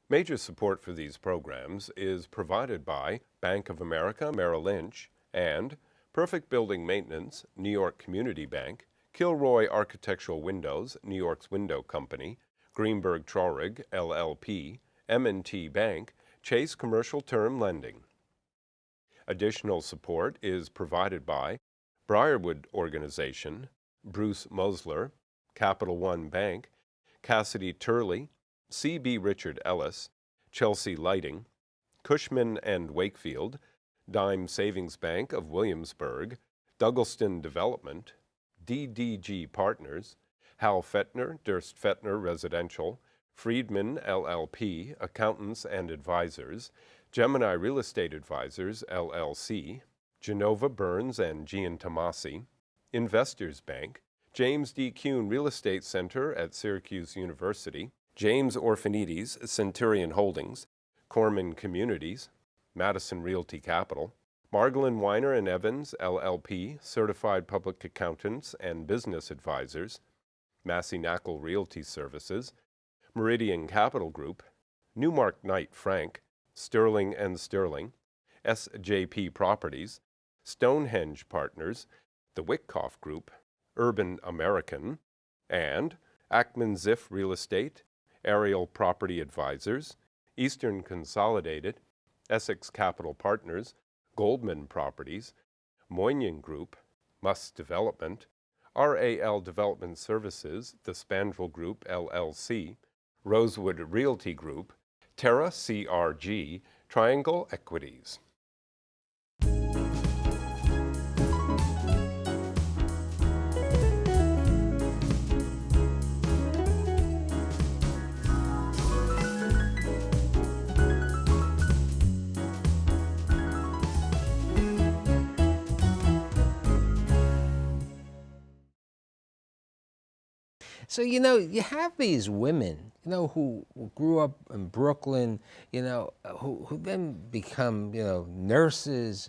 Major support for these programs is provided by Bank of America Merrill Lynch and Perfect Building Maintenance, New York Community Bank, Kilroy Architectural Windows, New York's Window Company, Greenberg Traurig, LLP, M&T Bank, Chase Commercial Term Lending. Additional support is provided by Briarwood Organization, Bruce Mosler, Capital One Bank, Cassidy Turley, C.B. Richard Ellis, Chelsea Lighting, Cushman and Wakefield, Dime Savings Bank of Williamsburg, Douglaston Development, DDG Partners, Hal Fettner, Durst Fettner Residential, Friedman LLP, Accountants and Advisors, Gemini Real Estate Advisors, LLC, Genova Burns and Gian Tomasi, Investors Bank, James D. Kuhn Real Estate Center at Syracuse University, James Orphanides, Centurion Holdings, Corman Communities, Madison Realty Capital, Margolin Weiner and Evans, LLP, Certified Public Accountants and Business Advisors, Massey Knackle Realty Services, Meridian Capital Group, Newmark Knight Frank, Sterling and Sterling, SJP Properties, Stonehenge Partners, the Wickoff Group, Urban American, and Ackman Ziff Real Estate, Ariel Property Advisors, Eastern Consolidated, Essex Capital Partners, Goldman Properties, Moynihan Group, Muss Development, RAL Development Services, the Spandrel Group, LLC, Rosewood Realty Group, Terra CRG, Triangle Equities. So, you have these women, who grew up in Brooklyn, who then become, nurses,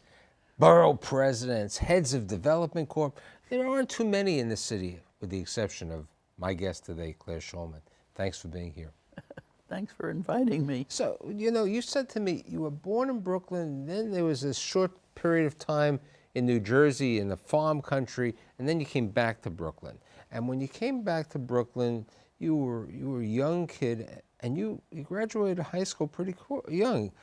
borough presidents, heads of development corp. There aren't too many in the city, with the exception of my guest today, Claire Shulman. Thanks for being here. Thanks for inviting me. So, you said to me you were born in Brooklyn, then there was a short period of time in New Jersey in the farm country, and then you came back to Brooklyn. And when you came back to Brooklyn, you were a young kid, and you graduated high school pretty young.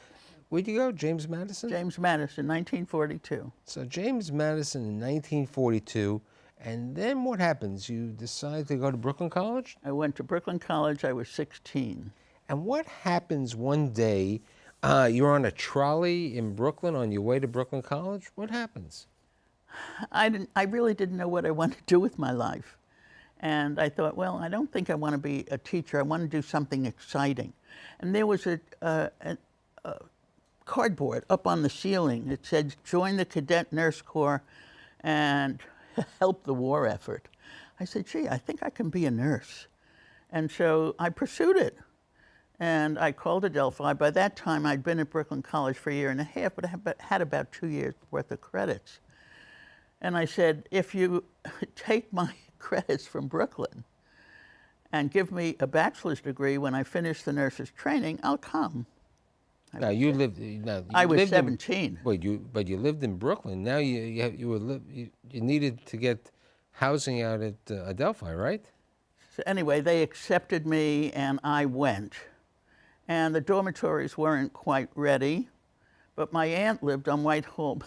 Where'd you go, James Madison? James Madison, 1942. So James Madison in 1942, and then what happens? You decide to go to Brooklyn College? I went to Brooklyn College, I was 16. And what happens one day, you're on a trolley in Brooklyn on your way to Brooklyn College? What happens? I really didn't know what I wanted to do with my life. And I thought, well, I don't think I want to be a teacher. I want to do something exciting. And there was a cardboard up on the ceiling that said, join the Cadet Nurse Corps and help the war effort. I said, gee, I think I can be a nurse. And so I pursued it. And I called Adelphi. By that time, I'd been at Brooklyn College for a year and a half, but I had about 2 years worth of credits. And I said, if you take my credits from Brooklyn and give me a bachelor's degree when I finish the nurse's training, I'll come. Now you lived. I was 17. But you lived in Brooklyn. Now you needed to get housing out at Adelphi, right? So anyway, they accepted me, and I went. And the dormitories weren't quite ready, but my aunt lived on Whitehall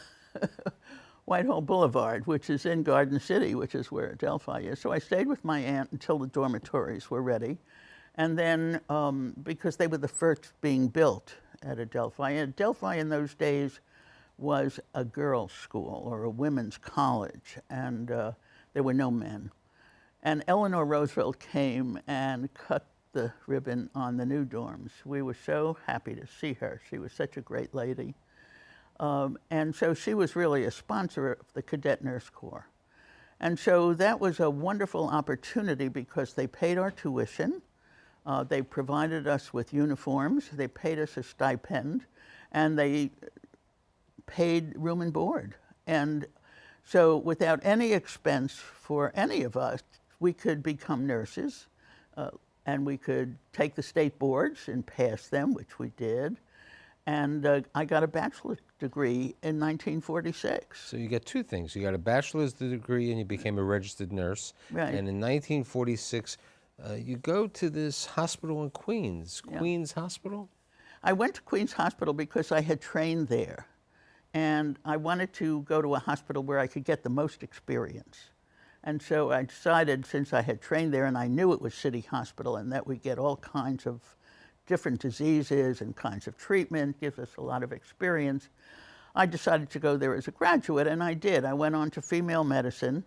Boulevard, which is in Garden City, which is where Adelphi is. So I stayed with my aunt until the dormitories were ready. And then, because they were the first being built at Adelphi, and Adelphi in those days was a girls' school or a women's college, and there were no men. And Eleanor Roosevelt came and cut the ribbon on the new dorms. We were so happy to see her. She was such a great lady. And so she was really a sponsor of the Cadet Nurse Corps. And so that was a wonderful opportunity because they paid our tuition, they provided us with uniforms, they paid us a stipend, and they paid room and board. And so without any expense for any of us, we could become nurses. and we could take the state boards and pass them, which we did. And I got a bachelor's degree in 1946. So you get two things. You got a bachelor's degree and you became a registered nurse. Right. And in 1946, you go to this hospital in Queens, Yeah. Queens Hospital? I went to Queens Hospital because I had trained there. And I wanted to go to a hospital where I could get the most experience. And so I decided, since I had trained there and I knew it was City Hospital and that we get all kinds of different diseases and kinds of treatment, gives us a lot of experience, I decided to go there as a graduate, and I did. I went on to female medicine,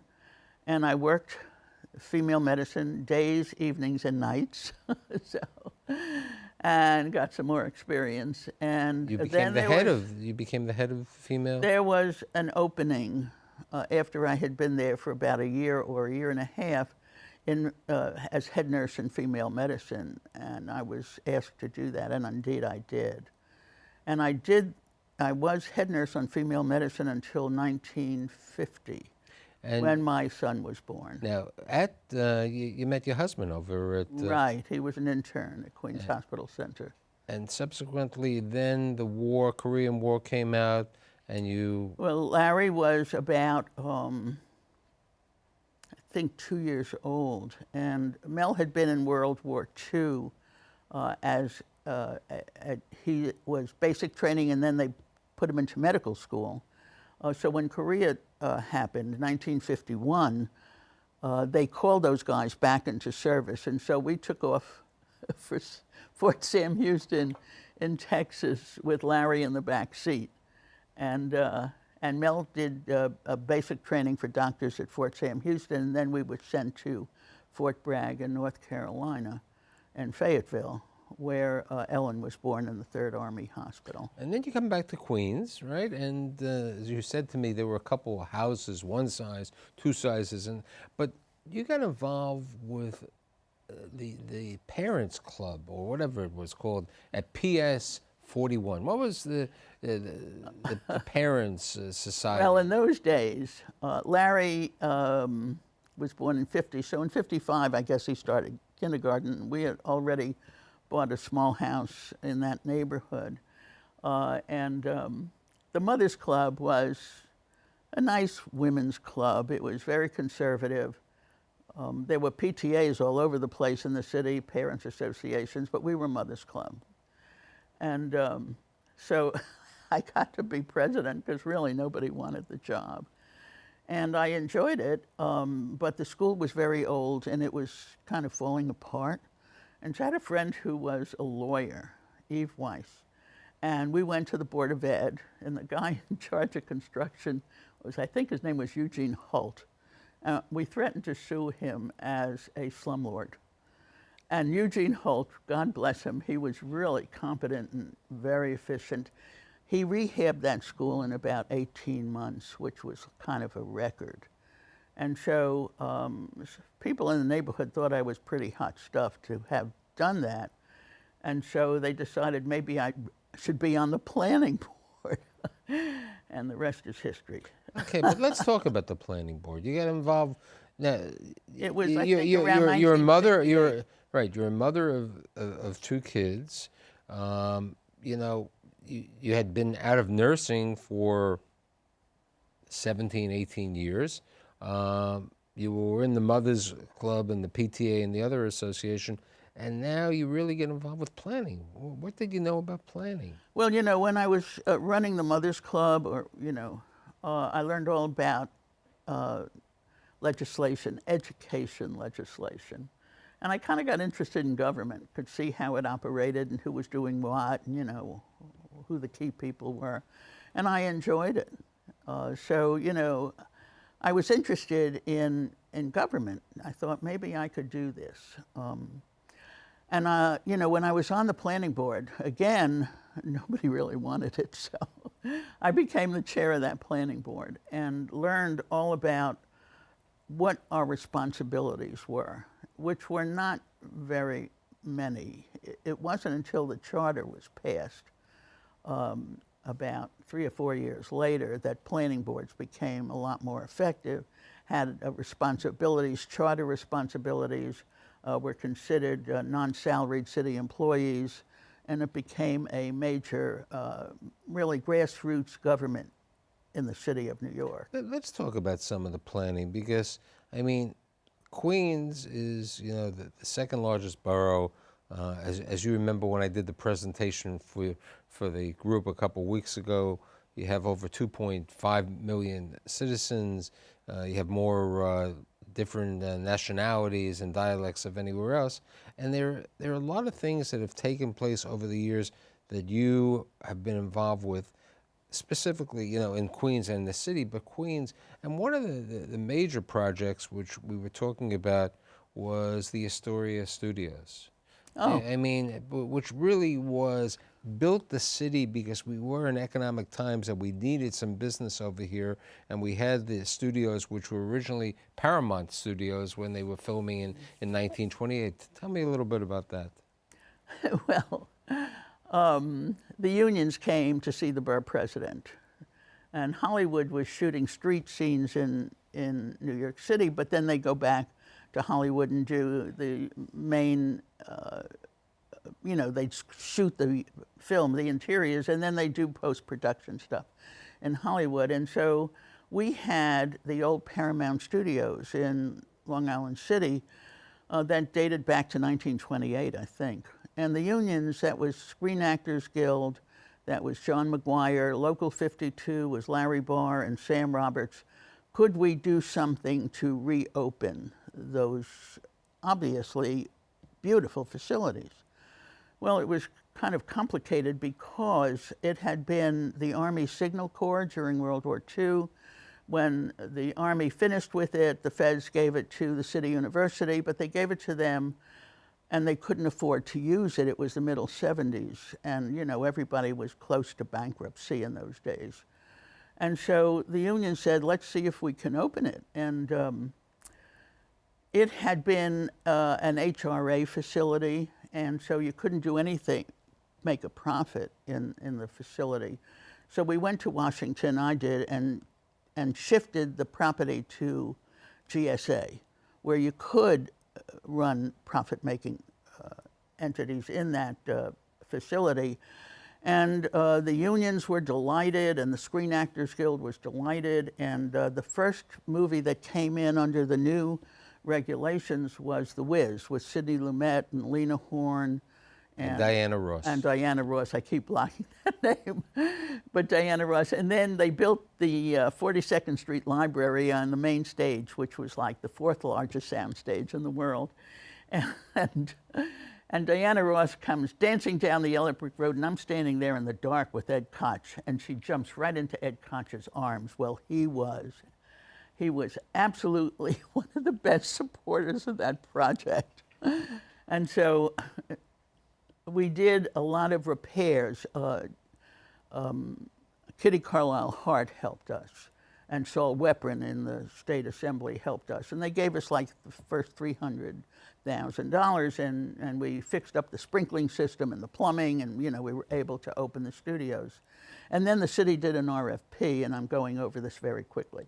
and I worked female medicine days, evenings, and nights. And got some more experience. And You then became the head of female? there was an opening after I had been there for about a year or a year and a half as head nurse in female medicine, and I was asked to do that, and indeed I did. And I was head nurse on female medicine until 1950, when my son was born. Now, you met your husband over at... Right, he was an intern at Queens Hospital Center. And subsequently, then the war, Korean War came out, and you... Well, Larry was about, I think, 2 years old, and Mel had been in World War II he was basic training, and then they put him into medical school. So when Korea happened, 1951, they called those guys back into service, and so we took off for Fort Sam Houston in Texas with Larry in the back seat. And Mel did a basic training for doctors at Fort Sam Houston, and then we were sent to Fort Bragg in North Carolina and Fayetteville, where Ellen was born in the 3rd Army Hospital. And then you come back to Queens, right? And as you said to me, there were a couple of houses, one size, two sizes, but you got involved with the Parents Club, or whatever it was called, at PS 41. What was the Parents Society? Well, in those days, Larry was born in 50, so in 55, I guess he started kindergarten. We had already bought a small house in that neighborhood. The Mothers Club was a nice women's club. It was very conservative. There were PTAs all over the place in the city, parents associations, but we were Mothers Club. And so I got to be president because really nobody wanted the job. And I enjoyed it, but the school was very old and it was kind of falling apart. And so I had a friend who was a lawyer, Eve Weiss, and we went to the Board of Ed, and the guy in charge of construction was, I think his name was Eugene Holt. We threatened to sue him as a slumlord. And Eugene Holt, God bless him, he was really competent and very efficient. He rehabbed that school in about 18 months, which was kind of a record. And so people in the neighborhood thought I was pretty hot stuff to have done that. And so they decided maybe I should be on the planning board. And the rest is history. Okay, but let's talk about the planning board. You got involved. Now, it was, I think, around you're a mother. You're right. You're a mother of two kids. You know, you had been out of nursing for 17, 18 years. You were in the Mothers Club and the PTA and the other association, and now you really get involved with planning. What did you know about planning? Well, you know, when I was running the Mothers Club, I learned all about legislation, education legislation. And I kind of got interested in government, could see how it operated and who was doing what, and, who the key people were. And I enjoyed it. I was interested in government. I thought maybe I could do this. When I was on the planning board, again, nobody really wanted it, so I became the chair of that planning board and learned all about what our responsibilities were, which were not very many. It wasn't until the charter was passed about 3 or 4 years later that planning boards became a lot more effective, had responsibilities, charter responsibilities, were considered non-salaried city employees, and it became a major, really grassroots government in the city of New York. Let's talk about some of the planning, because, I mean, Queens is, you know, the second largest borough. As you remember when I did the presentation for the group a couple weeks ago, you have over 2.5 million citizens. You have more different nationalities and dialects of anywhere else. And there are a lot of things that have taken place over the years that you have been involved with, specifically, you know, in Queens and the city, but Queens. And one of the major projects which we were talking about was the Astoria Studios. Oh. I mean, which really built the city, because we were in economic times that we needed some business over here, and we had the studios, which were originally Paramount Studios when they were filming in 1928. Tell me a little bit about that. Well, the unions came to see the Borough President, and Hollywood was shooting street scenes in New York City, but then they go back to Hollywood and do the main, you know, they'd shoot the film, the interiors, and then they do post-production stuff in Hollywood. And so we had the old Paramount Studios in Long Island City that dated back to 1928, I think. And the unions, that was Screen Actors Guild, that was John McGuire, Local 52 was Larry Barr and Sam Roberts. Could we do something to reopen those obviously beautiful facilities? Well, it was kind of complicated because it had been the Army Signal Corps during World War II. When the Army finished with it, the feds gave it to the City University, but they gave it to them and they couldn't afford to use it. It was the middle 70s, and you know, everybody was close to bankruptcy in those days. And so the union said, let's see if we can open it. And it had been an HRA facility, and so you couldn't do anything, make a profit in the facility. So we went to Washington, I did, and shifted the property to GSA, where you could run profit-making entities in that facility. And the unions were delighted, and the Screen Actors Guild was delighted, and the first movie that came in under the new regulations was The Wiz, with Sidney Lumet and Lena Horne and Diana Ross. And Diana Ross, I keep blocking that name, but Diana Ross. And then they built the 42nd Street Library on the main stage, which was like the 4th largest sound stage in the world. And Diana Ross comes dancing down the Yellow Brick Road, and I'm standing there in the dark with Ed Koch, and she jumps right into Ed Koch's arms. Well, he was absolutely one of the best supporters of that project. And so we did a lot of repairs. Kitty Carlisle Hart helped us, and Saul Weprin in the State Assembly helped us. And they gave us like the first $300,000, and we fixed up the sprinkling system and the plumbing, and you know, we were able to open the studios. And then the city did an RFP, and I'm going over this very quickly.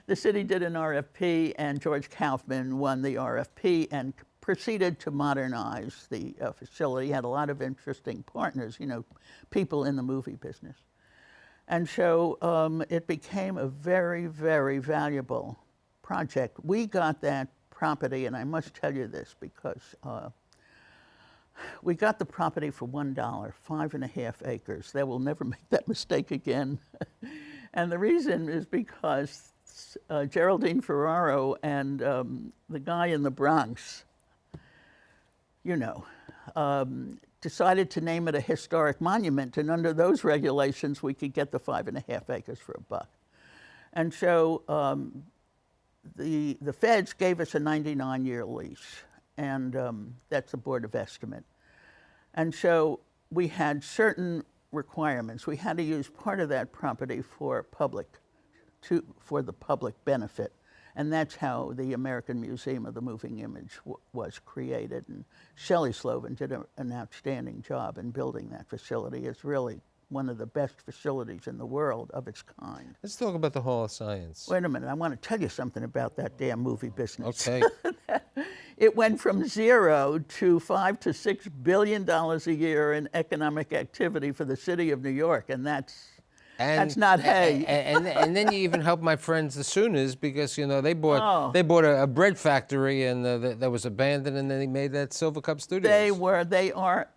The city did an RFP, and George Kaufman won the RFP and proceeded to modernize the facility. He had a lot of interesting partners, you know, people in the movie business. And so it became a very, very valuable project. We got that property, and I must tell you this because we got the property for $1, 5.5 acres. They will never make that mistake again. And the reason is because Geraldine Ferraro and the guy in the Bronx, you know, decided to name it a historic monument, and under those regulations, we could get the 5.5 acres for $1. And so the feds gave us a 99-year lease, and that's the Board of Estimate. And so we had certain requirements. We had to use part of that property for the public benefit. And that's how the American Museum of the Moving Image was created. And Shelley Sloven did an outstanding job in building that facility. It's really one of the best facilities in the world of its kind. Let's talk about the Hall of Science. Wait a minute, I want to tell you something about that damn movie business. Okay. It went from 0 to $5 to $6 billion a year in economic activity for the city of New York, and that's not hay. And then you even helped my friends the Sooners, because they bought a bread factory and that was abandoned, and then they made that Silver Cup Studios. They are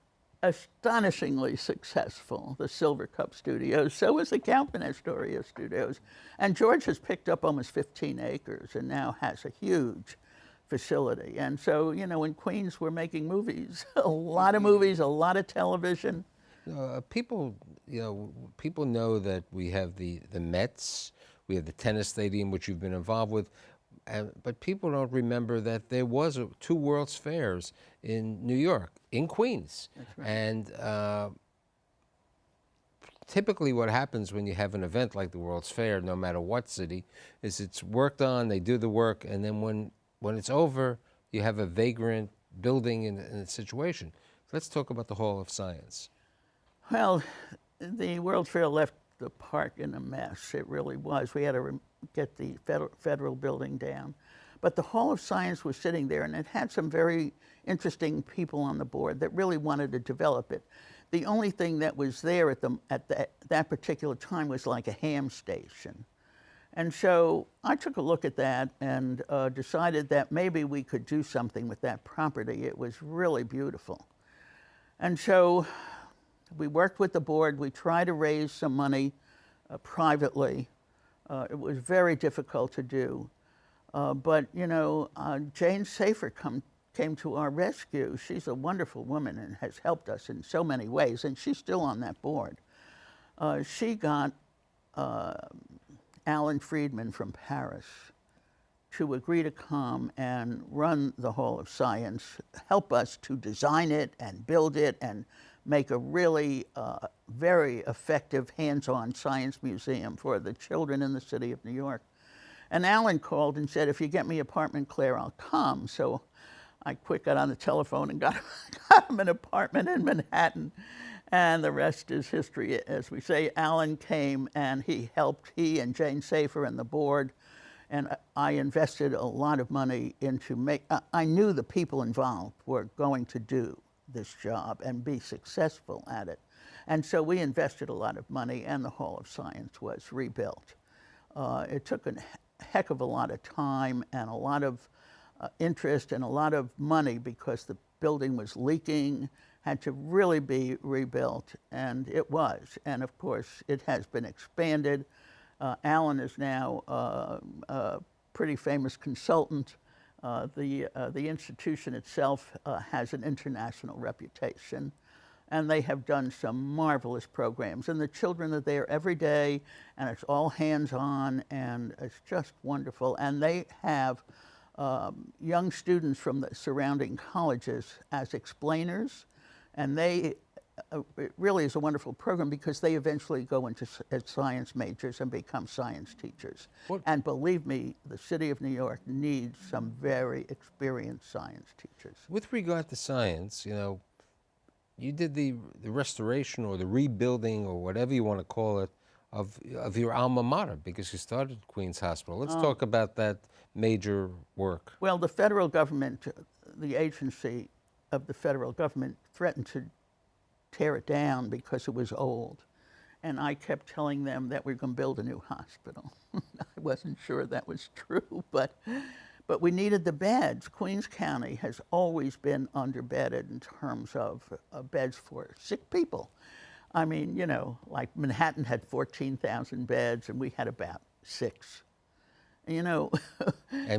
astonishingly successful, the Silver Cup Studios. So is the Kaufman Astoria Studios. And George has picked up almost 15 acres and now has a huge facility. And so, in Queens, we're making movies, a lot of movies, a lot of television. People know that we have the Mets, we have the tennis stadium, which you've been involved with, but people don't remember that there was 2 World's Fairs in New York, in Queens. That's right. And typically what happens when you have an event like the World's Fair, no matter what city, is it's worked on, they do the work, and then when it's over, you have a vagrant building in a situation. Let's talk about the Hall of Science. Well, the World's Fair left the park in a mess. It really was. We had to get the federal building down. But the Hall of Science was sitting there, and it had some very interesting people on the board that really wanted to develop it. The only thing that was there at that particular time was like a ham station. And so I took a look at that and decided that maybe we could do something with that property. It was really beautiful. And so we worked with the board. We tried to raise some money privately. It was very difficult to do. But, Jane Safer came to our rescue. She's a wonderful woman and has helped us in so many ways, and she's still on that board. She got Alan Friedman from Paris to agree to come and run the Hall of Science, help us to design it and build it and make a really very effective hands-on science museum for the children in the city of New York. And Alan called and said, if you get me an apartment, Claire, I'll come. So I quick got on the telephone and got him an apartment in Manhattan. And the rest is history, as we say. Alan came and he helped, he and Jane Safer and the board. And I invested a lot of money into I knew the people involved were going to do this job and be successful at it. And so we invested a lot of money, and the Hall of Science was rebuilt. It took a heck of a lot of time and a lot of interest and a lot of money, because the building was leaking, had to really be rebuilt, and it was. And of course, it has been expanded. Alan is now a pretty famous consultant. The institution itself has an international reputation, and they have done some marvelous programs. And the children are there every day, and it's all hands-on, and it's just wonderful. And they have young students from the surrounding colleges as explainers, and it really is a wonderful program, because they eventually go into science majors and become science teachers. And believe me, the city of New York needs some very experienced science teachers. With regard to science, you did the restoration or the rebuilding or whatever you want to call it of your alma mater, because you started Queens Hospital. Let's talk about that major work. Well, the federal government, the agency of the federal government, threatened to tear it down because it was old. And I kept telling them that we're going to build a new hospital. I wasn't sure that was true, but we needed the beds. Queens County has always been underbedded in terms of beds for sick people. I mean, like Manhattan had 14,000 beds, and we had about 6. And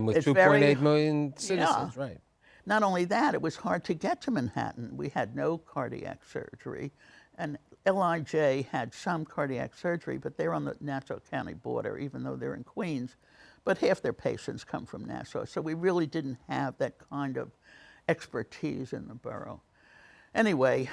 with 2.8 million citizens, right. Not only that, it was hard to get to Manhattan. We had no cardiac surgery, and LIJ had some cardiac surgery, but they're on the Nassau County border, even though they're in Queens. But half their patients come from Nassau, so we really didn't have that kind of expertise in the borough. Anyway,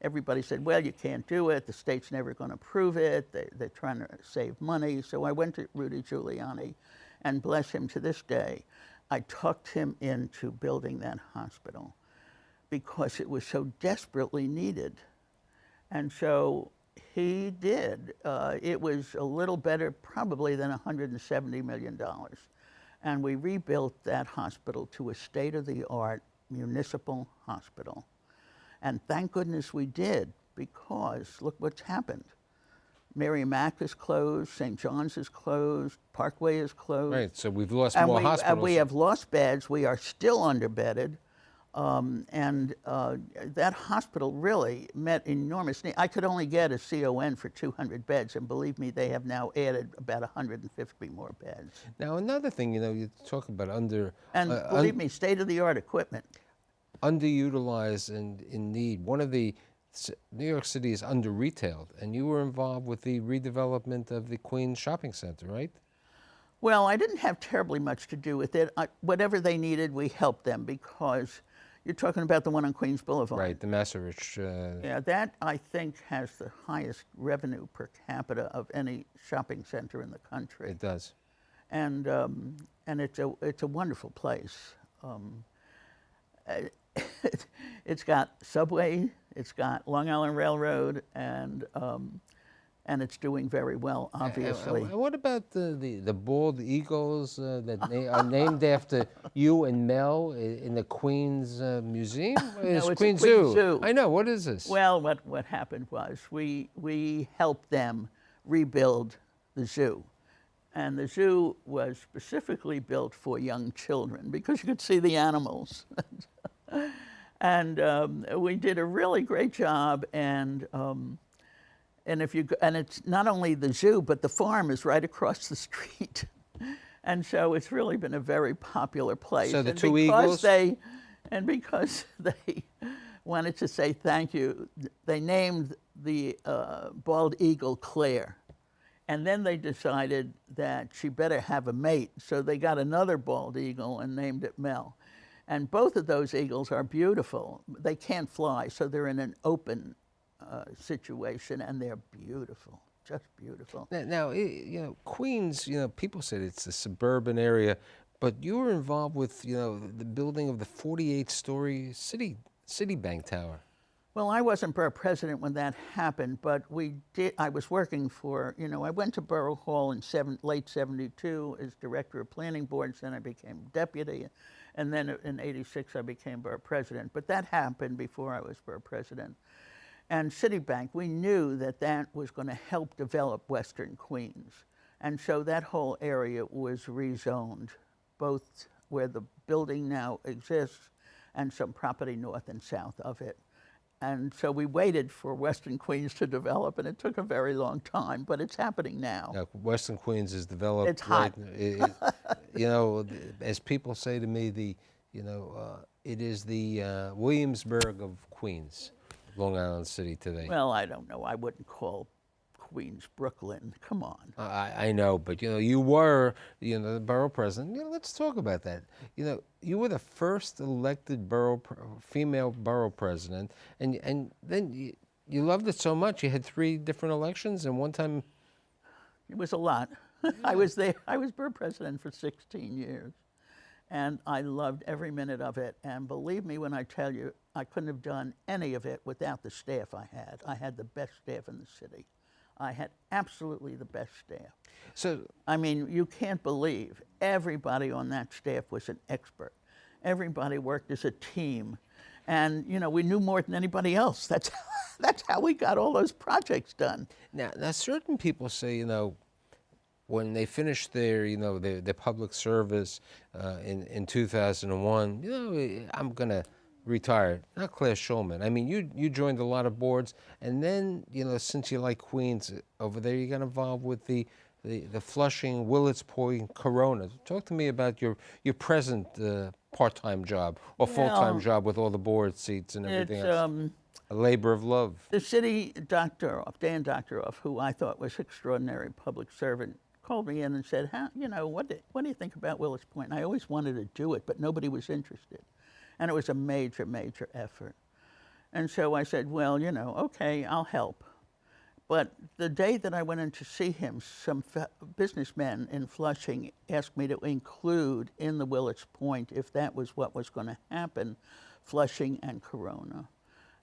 everybody said, well, you can't do it. The state's never going to approve it. They're trying to save money. So I went to Rudy Giuliani, and bless him, to this day, I talked him into building that hospital because it was so desperately needed. And so he did. It was a little better probably than $170 million. And we rebuilt that hospital to a state-of-the-art municipal hospital. And thank goodness we did, because look what's happened. Mary Mac is closed, St. John's is closed, Parkway is closed. Right, so we've lost more hospitals. And we have lost beds. We are still underbedded. That hospital really met enormous need. I could only get a CON for 200 beds, and believe me, they have now added about 150 more beds. Now, another thing, you talk about believe me, state-of-the-art equipment. Underutilized and in need. One of the New York City is under-retailed, and you were involved with the redevelopment of the Queens Shopping Center, right? Well, I didn't have terribly much to do with it. Whatever they needed, we helped them, because you're talking about the one on Queens Boulevard. Right, the Macerich. Yeah, that I think has the highest revenue per capita of any shopping center in the country. It does. And it's a wonderful place. It's got subway, it's got Long Island Railroad, and it's doing very well, obviously. What about the bald eagles that are named after you and Mel in the Queens Museum? No, it's Queens Zoo. Zoo. I know. What is this? Well, what happened was we helped them rebuild the zoo. And the zoo was specifically built for young children, because you could see the animals. And we did a really great job, and it's not only the zoo, but the farm is right across the street. And so it's really been a very popular place. So the two eagles? And because they wanted to say thank you, they named the bald eagle Claire. And then they decided that she better have a mate, so they got another bald eagle and named it Mel. And both of those eagles are beautiful. They can't fly, so they're in an open situation, and they're beautiful, just beautiful. Now, Queens, people said it's a suburban area, but you were involved with, the building of the 48-story Citibank Tower. Well, I wasn't borough president when that happened, but I was working for, I went to Borough Hall in late 72 as director of planning boards, then I became deputy, and then in 86 I became borough president. But that happened before I was borough president. And Citibank, we knew that that was going to help develop Western Queens. And so that whole area was rezoned, both where the building now exists and some property north and south of it. And so we waited for Western Queens to develop, and it took a very long time, but it's happening now. Now, Western Queens is developed. It's hot. As people say to me, it is the Williamsburg of Queens, Long Island City today. Well, I don't know. I wouldn't call Queens Brooklyn. Come on. I know, but you were, the borough president. Let's talk about that. You were the first elected female borough president, and then you loved it so much. You had 3 different elections, and one time. It was a lot. I was there. I was borough president for 16 years, and I loved every minute of it. And believe me when I tell you, I couldn't have done any of it without the staff I had. I had the best staff in the city. I had absolutely the best staff. So, I mean, you can't believe everybody on that staff was an expert. Everybody worked as a team. And, we knew more than anybody else. That's how we got all those projects done. Now certain people say, when they finished their public service in 2001, I'm going to retire. Not Claire Shulman. I mean, you joined a lot of boards, and then, since you like Queens over there, you got involved with the Flushing, Willets Point, Corona. Talk to me about your present part-time job or full-time job with all the board seats and everything else. A labor of love. The city Doctoroff, Dan Doctoroff, who I thought was extraordinary public servant, called me in and said, what do you think about Willets Point? And I always wanted to do it, but nobody was interested. And it was a major, major effort. And so I said, well, okay, I'll help. But the day that I went in to see him, some businessmen in Flushing asked me to include in the Willets Point, if that was what was going to happen, Flushing and Corona.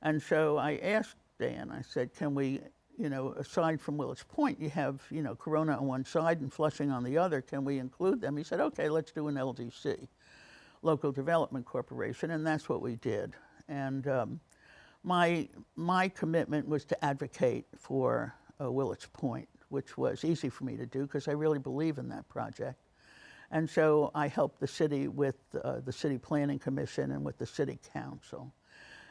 And so I asked Dan, I said, can we aside from Willets Point, you have, Corona on one side and Flushing on the other. Can we include them? He said, okay, let's do an LDC, Local Development Corporation, and that's what we did. And my commitment was to advocate for Willets Point, which was easy for me to do because I really believe in that project. And so I helped the city with the City Planning Commission and with the City Council.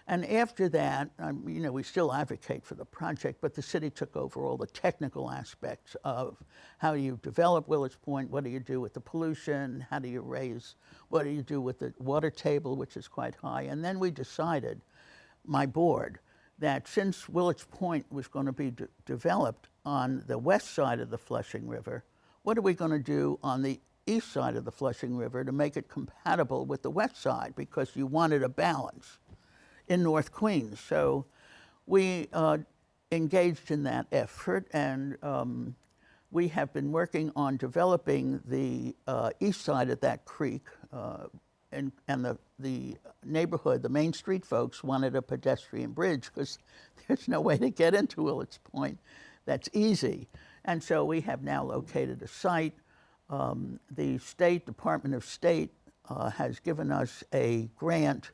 And after that, we still advocate for the project, but the city took over all the technical aspects of how you develop Willets Point, what do you do with the pollution, how do you raise, what do you do with the water table, which is quite high. And then we decided, my board, that since Willets Point was going to be developed on the west side of the Flushing River, what are we going to do on the east side of the Flushing River to make it compatible with the west side, because you wanted a balance in North Queens. So we engaged in that effort, and we have been working on developing the east side of that creek, and the neighborhood, the Main Street folks wanted a pedestrian bridge because there's no way to get into Willets Point that's easy. And so we have now located a site. The State Department of State has given us a grant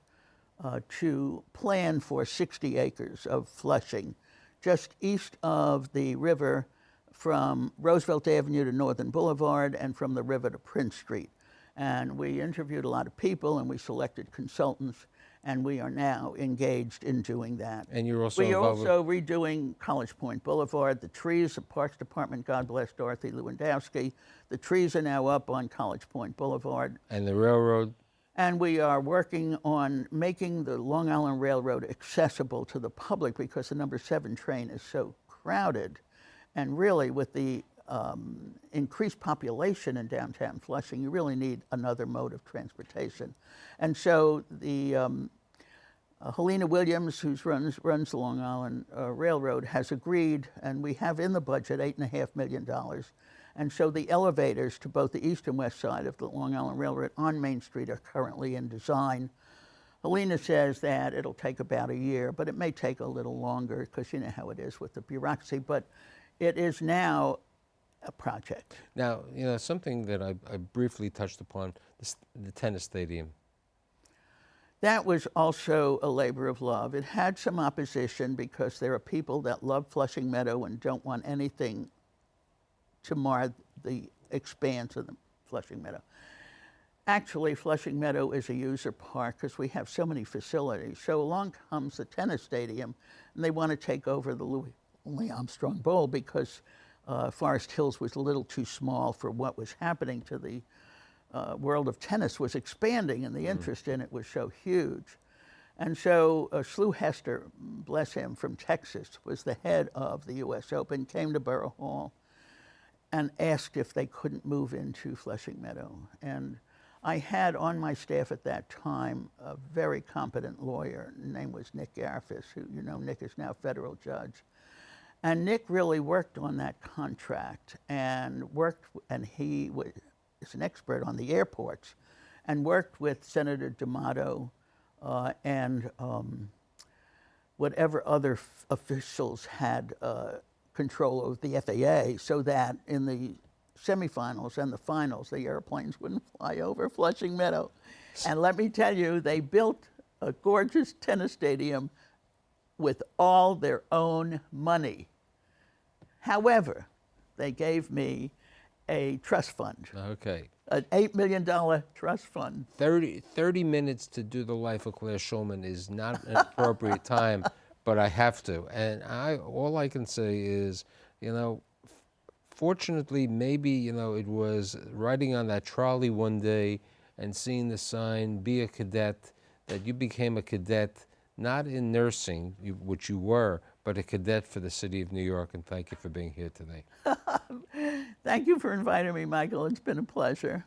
to plan for 60 acres of Flushing, just east of the river from Roosevelt Avenue to Northern Boulevard and from the river to Prince Street. And we interviewed a lot of people and we selected consultants, and we are now engaged in doing that. And you're also We're also redoing College Point Boulevard. The trees, the Parks Department, God bless Dorothy Lewandowski, the trees are now up on College Point Boulevard. And the railroad? And we are working on making the Long Island Railroad accessible to the public because the number 7 train is so crowded. And really, with the increased population in downtown Flushing, you really need another mode of transportation. And so the Helena Williams, who runs the Long Island Railroad, has agreed, and we have in the budget $8.5 million. And so the elevators to both the east and west side of the Long Island Railroad on Main Street are currently in design. Helena says that it'll take about a year, but it may take a little longer because you know how it is with the bureaucracy, but it is now a project. Now, something that I briefly touched upon, the tennis stadium. That was also a labor of love. It had some opposition because there are people that love Flushing Meadow and don't want anything to mar the expanse of the Flushing Meadow. Actually, Flushing Meadow is a user park because we have so many facilities. So along comes the tennis stadium, and they want to take over the Louis Armstrong Bowl because Forest Hills was a little too small for what was happening to the world of tennis was expanding, and the interest in it was so huge. And so Slew Hester, bless him, from Texas, was the head of the U.S. Open, came to Borough Hall and asked if they couldn't move into Flushing Meadow. And I had on my staff at that time a very competent lawyer. His name was Nick Garfis, who, Nick is now a federal judge. And Nick really worked on that contract and he is an expert on the airports, and worked with Senator D'Amato and whatever other officials had control of the FAA, so that in the semifinals and the finals, the airplanes wouldn't fly over Flushing Meadow. And let me tell you, they built a gorgeous tennis stadium with all their own money. However, they gave me a trust fund. Okay. An $8 million trust fund. 30 minutes to do the life of Claire Shulman is not an appropriate time, but I have to. And all I can say is, fortunately, maybe, it was riding on that trolley one day and seeing the sign, be a cadet, that you became a cadet, not in nursing, which you were, but a cadet for the city of New York, and thank you for being here today. Thank you for inviting me, Michael. It's been a pleasure.